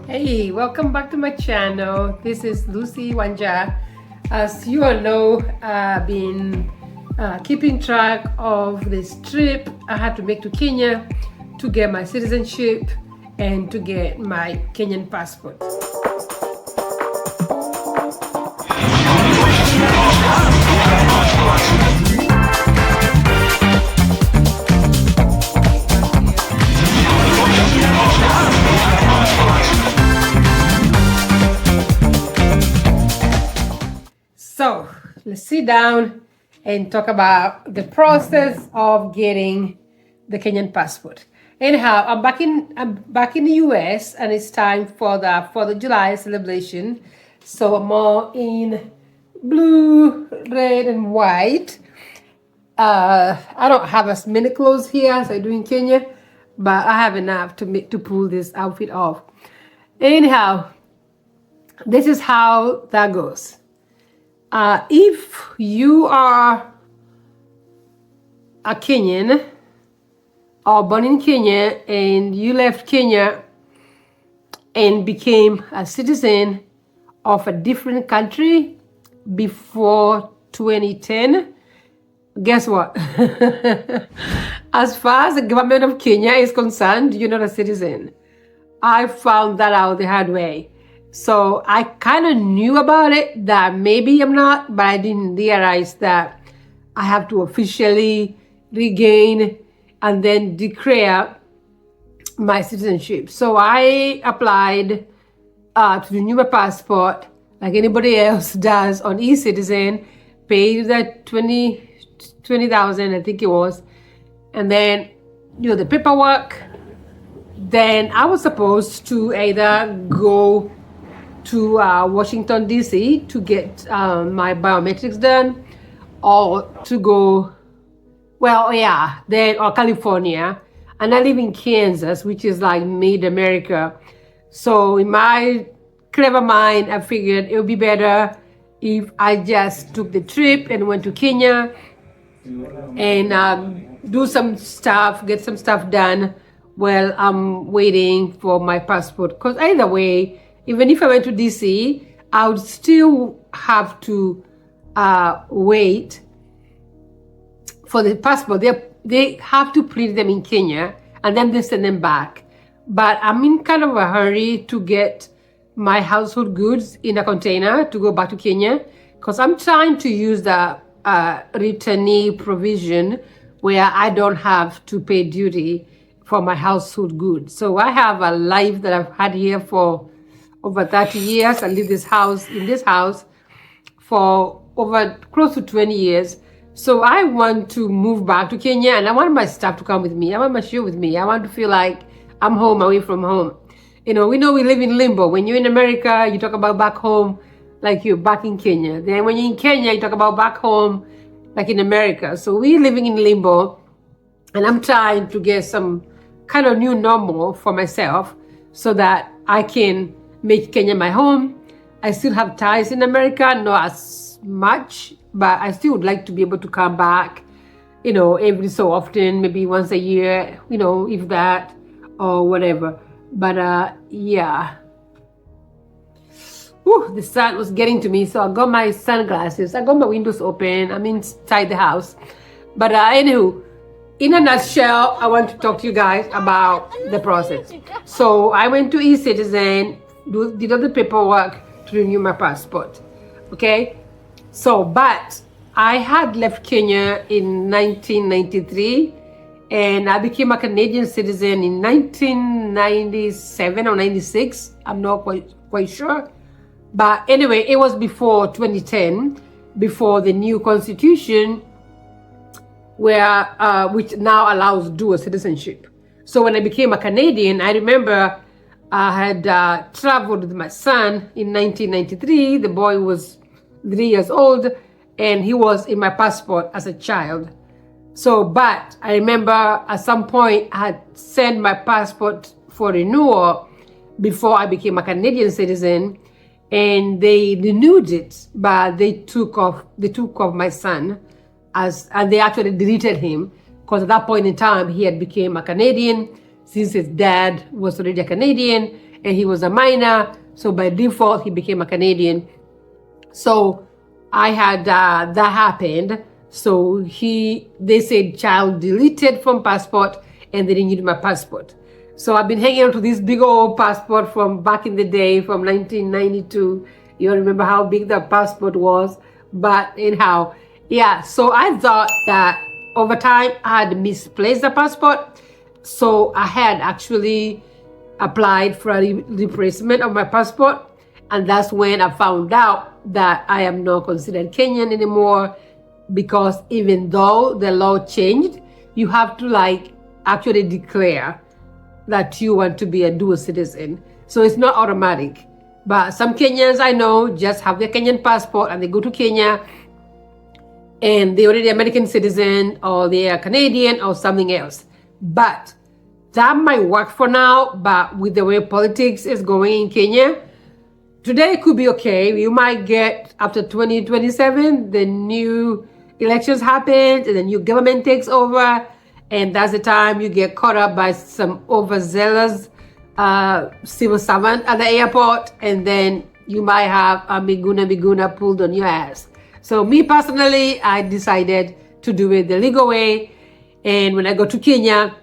Hey, welcome back to my channel. This is Lucy Wanja. As you all know, I've been keeping track of this trip I had to make to Kenya to get my citizenship and to get my Kenyan passport. So let's sit down and talk about the process of getting the Kenyan passport. Anyhow, I'm back in the US, and it's time for the 4th of July celebration. So I'm all in blue, red, and white. I don't have as many clothes here as I do in Kenya, but I have enough to pull this outfit off. Anyhow, this is how that goes. If you are a Kenyan or born in Kenya and you left Kenya and became a citizen of a different country before 2010, guess what? As far as the government of Kenya is concerned, you're not a citizen. I found that out the hard way. So I kind of knew about it, that maybe I'm not, but I didn't realize that I have to officially regain and then declare my citizenship. So I applied to renew my passport like anybody else does on eCitizen, paid that 20,000, I think it was, and then the paperwork. Then I was supposed to either go to Washington, D.C. to get my biometrics done, or to go, or California. And I live in Kansas, which is like mid-America. So in my clever mind, I figured it would be better if I just took the trip and went to Kenya and do some stuff, get some stuff done while I'm waiting for my passport. Because either way, even if I went to DC, I would still have to wait for the passport. They have to print them in Kenya and then they send them back. But I'm in kind of a hurry to get my household goods in a container to go back to Kenya, because I'm trying to use the Returnee provision where I don't have to pay duty for my household goods. So I have a life that I've had here for over 30 years. I live in this house for over close to 20 years. So I want to move back to Kenya, and I want my stuff to come with me. I want my shoe with me. I want to feel like I'm home away from home. We know we live in limbo. When you're in America, you talk about back home like you're back in Kenya. Then when you're in Kenya, you talk about back home like in America. So we're living in limbo, and I'm trying to get some kind of new normal for myself so that I can make Kenya my home. I still have ties in America, not as much, but I still would like to be able to come back, every so often, maybe once a year, if that, or whatever. But yeah. Ooh, the sun was getting to me, so I got my sunglasses. I got my windows open. I'm inside the house. But anywho, in a nutshell, I want to talk to you guys about the process. So I went to eCitizen, did all the paperwork to renew my passport. Okay? So, but I had left Kenya in 1993, and I became a Canadian citizen in 1997 or 96. I'm not quite sure. But anyway, it was before 2010, before the new constitution, where which now allows dual citizenship. So when I became a Canadian, I remember I had traveled with my son in 1993. The boy was 3 years old, and he was in my passport as a child. So, but I remember at some point I had sent my passport for renewal before I became a Canadian citizen, and they renewed it, but they took off my son, and they actually deleted him, because at that point in time he had become a Canadian, since his dad was already a Canadian, and he was a minor. So by default, he became a Canadian. So I had that happened. So they said child deleted from passport, and they didn't need my passport. So I've been hanging on to this big old passport from back in the day, from 1992. You don't remember how big the passport was, but anyhow, yeah. So I thought that over time I had misplaced the passport. So I had actually applied for a replacement of my passport, and that's when I found out that I am not considered Kenyan anymore, because even though the law changed, you have to actually declare that you want to be a dual citizen. So it's not automatic. But some Kenyans I know just have their Kenyan passport and they go to Kenya and they're already American citizen, or they are Canadian or something else. But that might work for now, but with the way politics is going in Kenya, today could be okay. You might get, after 2027, the new elections happen and the new government takes over, and that's the time you get caught up by some overzealous civil servant at the airport, and then you might have a miguna pulled on your ass. So me personally, I decided to do it the legal way. And when I go to Kenya,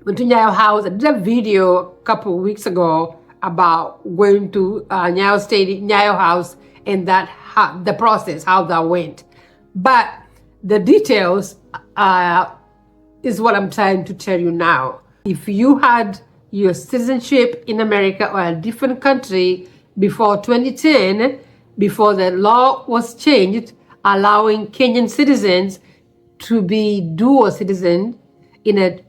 went to Nyayo House, I did a video a couple of weeks ago about going to Nyayo House, and the process, how that went. But the details is what I'm trying to tell you now. If you had your citizenship in America or a different country before 2010, before the law was changed, allowing Kenyan citizens to be dual citizen,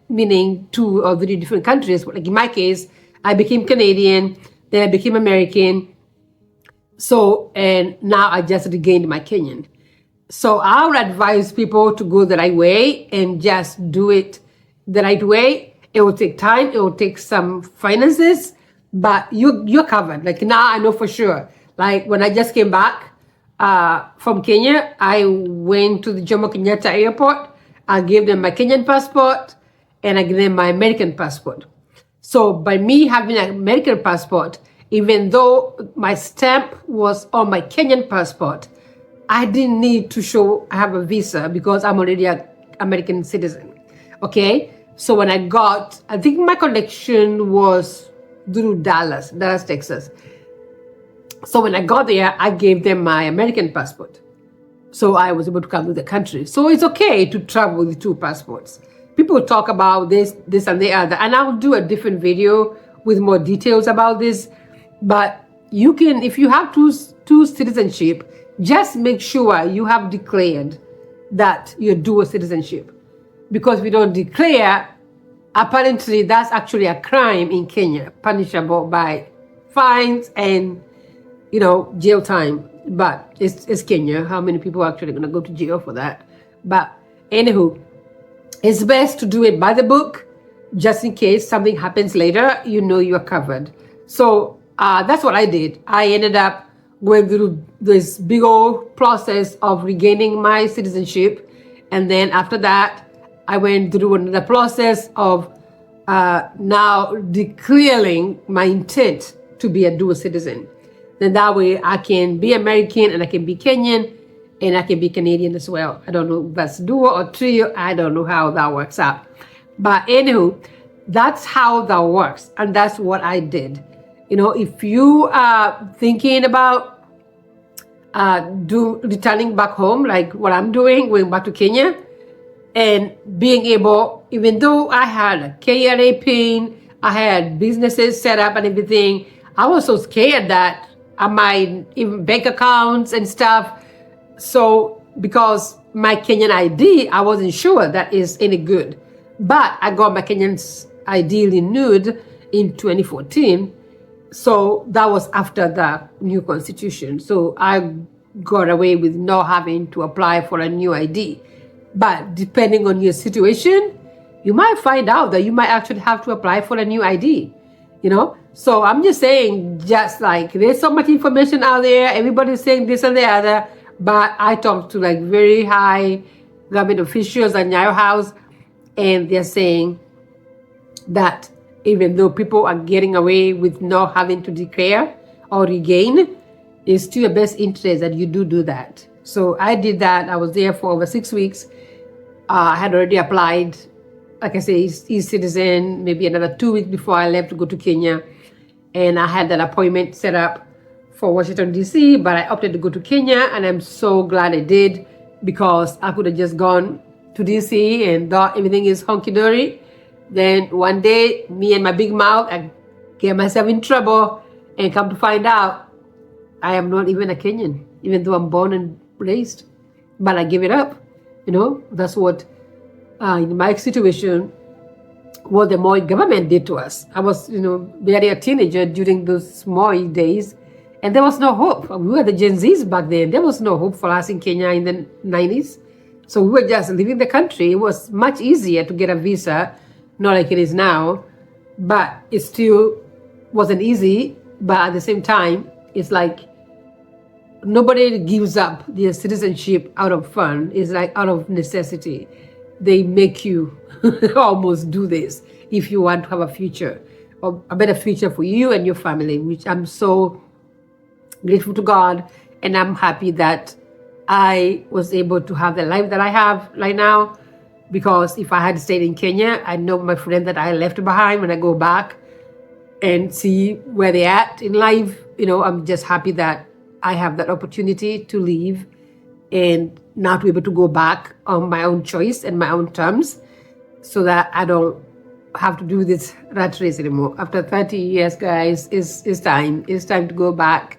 meaning 2 or 3 different countries. Like in my case, I became Canadian, then I became American. So, and now I just regained my Kenyan. So I would advise people to go the right way and just do it the right way. It will take time, it will take some finances, but you're covered. Like now I know for sure. Like when I just came back from Kenya, I went to the Jomo Kenyatta airport. I gave them my Kenyan passport and I gave them my American passport. So by me having an American passport, even though my stamp was on my Kenyan passport, I didn't need to show I have a visa because I'm already an American citizen. Okay? So when I think my connection was through Dallas, Texas. So when I got there, I gave them my American passport. So I was able to come to the country. So it's okay to travel with 2 passports. People talk about this and the other, and I'll do a different video with more details about this. But you can, if you have two citizenship, just make sure you have declared that you're dual citizenship. Because if you don't declare, apparently that's actually a crime in Kenya, punishable by fines and jail time. But it's Kenya. How many people are actually going to go to jail for that? But anywho, it's best to do it by the book, just in case something happens later, you are covered. So that's what I did. I ended up going through this big old process of regaining my citizenship. And then after that, I went through another process of now declaring my intent to be a dual citizen. Then that way I can be American and I can be Kenyan and I can be Canadian as well. I don't know if that's dual or trio. I don't know how that works out. But anywho, that's how that works. And that's what I did. If you are thinking about returning back home, like what I'm doing, going back to Kenya, and being able, even though I had a KRA PIN, I had businesses set up and everything, I was so scared that I might even bank accounts and stuff. So because my Kenyan ID, I wasn't sure that is any good. But I got my Kenyan ID renewed in 2014. So that was after the new constitution. So I got away with not having to apply for a new ID. But depending on your situation, you might find out that you might actually have to apply for a new ID, So I'm just saying, just like there's so much information out there, everybody's saying this and the other, but I talked to very high government officials at Nyayo House, and they're saying that even though people are getting away with not having to declare or regain, it's to your best interest that you do that. So I did that. I was there for over 6 weeks. I had already applied, like I say, East Citizen, maybe another 2 weeks before I left to go to Kenya. And I had that appointment set up for Washington, D.C., but I opted to go to Kenya, and I'm so glad I did, because I could have just gone to D.C. and thought everything is hunky-dory. Then one day, me and my big mouth, I get myself in trouble, and come to find out, I am not even a Kenyan, even though I'm born and raised. But I give it up. That's what, in my situation, what the Moi government did to us. I was, barely a teenager during those Moi days, and there was no hope. We were the Gen Zs back then. There was no hope for us in Kenya in the 90s. So we were just leaving the country. It was much easier to get a visa, not like it is now, but it still wasn't easy. But at the same time, it's like nobody gives up their citizenship out of fun. It's like out of necessity. They make you almost do this if you want to have a future, or a better future for you and your family, which I'm so grateful to God. And I'm happy that I was able to have the life that I have right now, because if I had stayed in Kenya, I know my friend that I left behind, when I go back and see where they're at in life, I'm just happy that I have that opportunity to leave and now to be able to go back on my own choice and my own terms, so that I don't have to do this rat race anymore. After 30 years, guys, it's time. It's time to go back.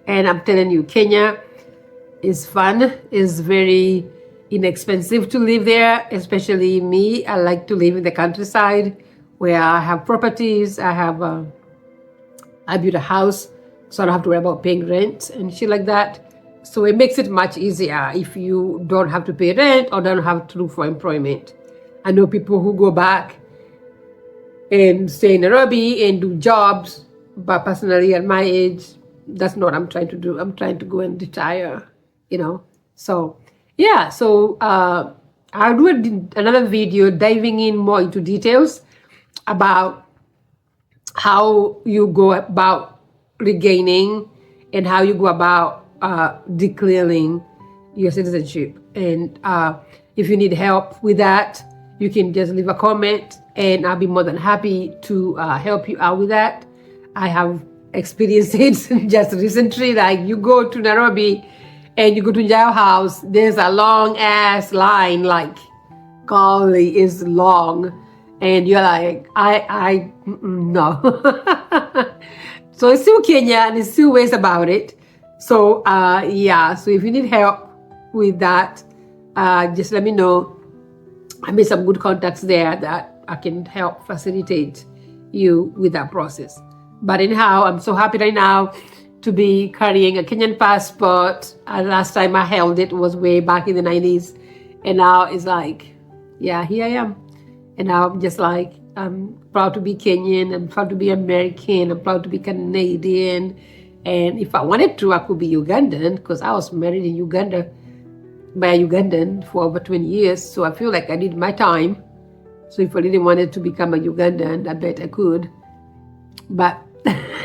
And I'm telling you, Kenya is fun. It's very inexpensive to live there, especially me. I like to live in the countryside where I have properties. I built a house, so I don't have to worry about paying rent and shit like that. So it makes it much easier if you don't have to pay rent or don't have to look for employment. I know people who go back and stay in Nairobi and do jobs, but personally at my age, that's not what I'm trying to do. I'm trying to go and retire, So, yeah, so I'll do another video diving in more into details about how you go about regaining and how you go about declaring your citizenship. And if you need help with that, you can just leave a comment, and I'll be more than happy to help you out with that. I have experienced it just recently. Like, you go to Nairobi and you go to Jail House, there's a long ass line, like, golly, is long, and you're like, no. So it's still Kenya, and it's still ways about it. So yeah, so if you need help with that, just let me know. I made some good contacts there that I can help facilitate you with that process. But anyhow, I'm so happy right now to be carrying a Kenyan passport. Last time I held it was way back in the 90s. And now it's like, yeah, here I am. And now I'm just like, I'm proud to be Kenyan. I'm proud to be American. I'm proud to be Canadian. And if I wanted to, I could be Ugandan, because I was married in Uganda by a Ugandan for over 20 years. So I feel like I did my time. So if I really wanted to become a Ugandan, I bet I could. But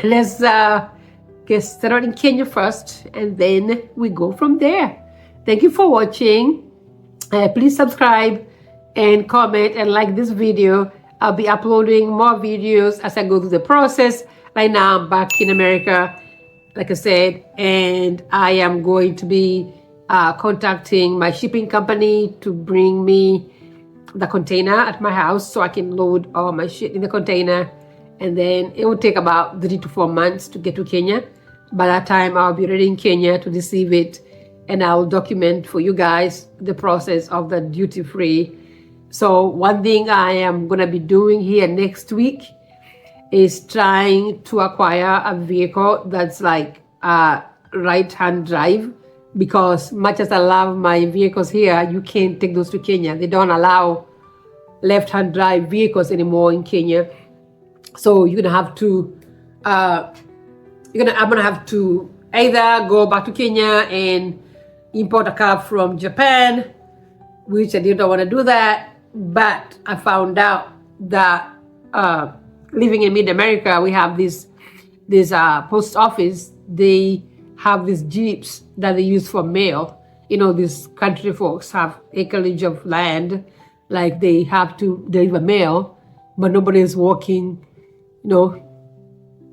let's get started in Kenya first, and then we go from there. Thank you for watching. Please subscribe and comment and like this video. I'll be uploading more videos as I go through the process. Right now, I'm back in America, like I said, and I am going to be contacting my shipping company to bring me the container at my house so I can load all my shit in the container. And then it will take about 3 to 4 months to get to Kenya. By that time, I'll be ready in Kenya to receive it, and I'll document for you guys the process of the duty-free. So one thing I am going to be doing here next week is trying to acquire a vehicle that's like right-hand drive, because much as I love my vehicles here, you can't take those to Kenya. They don't allow left-hand drive vehicles anymore in Kenya. So you're gonna have to, I'm gonna have to either go back to Kenya and import a car from Japan, which I didn't want to do that. But I found out that living in mid-America, we have this post office. They have these jeeps that they use for mail. You know, these country folks have acreage of land, like they have to deliver mail, but nobody is walking,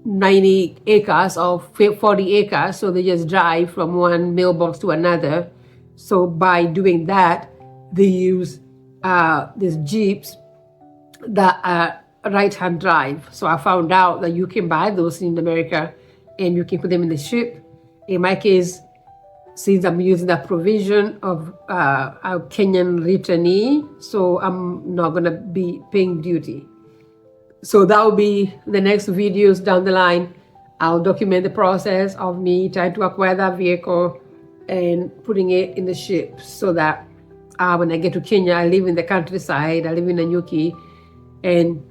90 acres or 40 acres, so they just drive from one mailbox to another. So by doing that, they use these jeeps that are right-hand drive. So I found out that you can buy those in America and you can put them in the ship. In my case, since I'm using that provision of a Kenyan returnee, so I'm not going to be paying duty. So that will be the next videos down the line. I'll document the process of me trying to acquire that vehicle and putting it in the ship, so that when I get to Kenya, I live in the countryside. I live in Nanyuki, and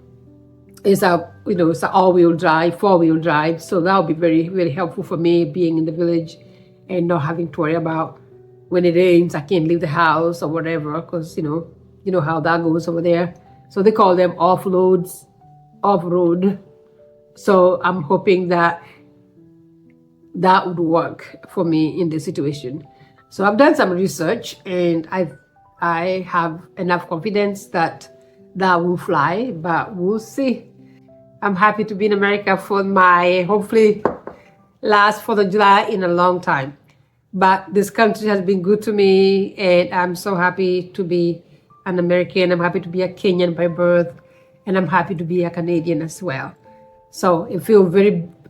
it's it's an all-wheel drive, 4-wheel drive. So that will be very, very helpful for me, being in the village and not having to worry about when it rains, I can't leave the house or whatever, because you know how that goes over there. So they call them offloads, off-road. So I'm hoping that that would work for me in this situation. So I've done some research, and I have enough confidence that will fly, but we'll see. I'm happy to be in America for my hopefully last 4th of July in a long time. But this country has been good to me, and I'm so happy to be an American. I'm happy to be a Kenyan by birth, and I'm happy to be a Canadian as well. So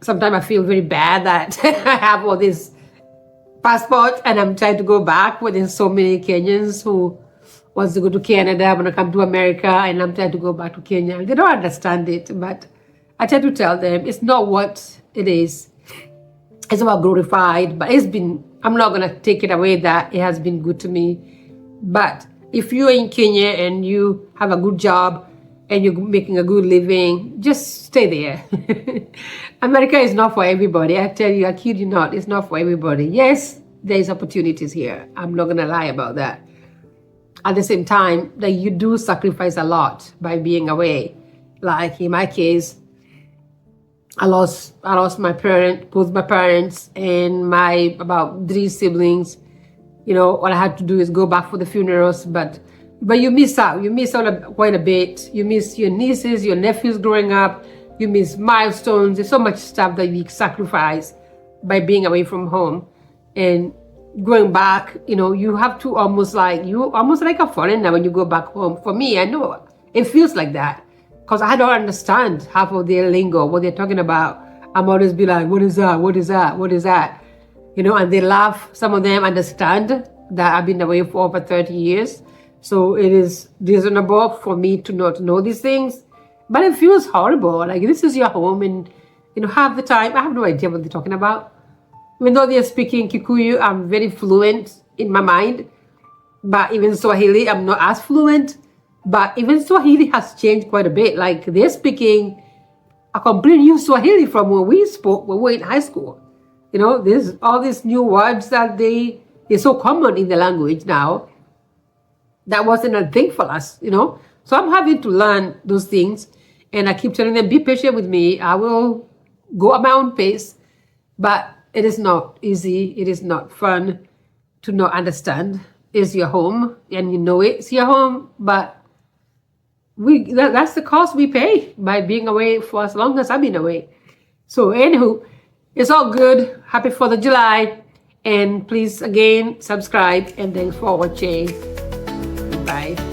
sometimes I feel very bad that I have all these passports and I'm trying to go back, when there's so many Kenyans who wants to go to Canada, want to come to America, and I'm trying to go back to Kenya. They don't understand it, but I try to tell them it's not what it is. It's about glorified, but I'm not going to take it away that it has been good to me. But if you're in Kenya and you have a good job and you're making a good living, just stay there. America is not for everybody. I tell you, I kid you not, it's not for everybody. Yes, there's opportunities here. I'm not going to lie about that. At the same time, that you do sacrifice a lot by being away. Like in my case, I lost both my parents and my about 3 siblings. What I had to do is go back for the funerals, but you miss out. You miss out quite a bit. You miss your nieces, your nephews growing up. You miss milestones. There's so much stuff that you sacrifice by being away from home. And going back, you have to almost like a foreigner when you go back home. For me, I know it feels like that, because I don't understand half of their lingo, what they're talking about. I'm always be like, what is that? What is that? What is that? And they laugh. Some of them understand that I've been away for over 30 years. So it is reasonable for me to not know these things. But it feels horrible. Like, this is your home, and, half the time, I have no idea what they're talking about. Even though they're speaking Kikuyu, I'm very fluent in my mind. But even Swahili, I'm not as fluent. But even Swahili has changed quite a bit. Like, they're speaking a completely new Swahili from when we spoke when we were in high school. There's all these new words that they're so common in the language now. That wasn't a thing for us, So I'm having to learn those things. And I keep telling them, be patient with me. I will go at my own pace. But it is not easy. It is not fun to not understand. It's your home, and it's your home. But that's the cost we pay by being away for as long as I've been away. So anywho, it's all good. Happy 4th of July. And please, again, subscribe. And thanks for watching. Bye.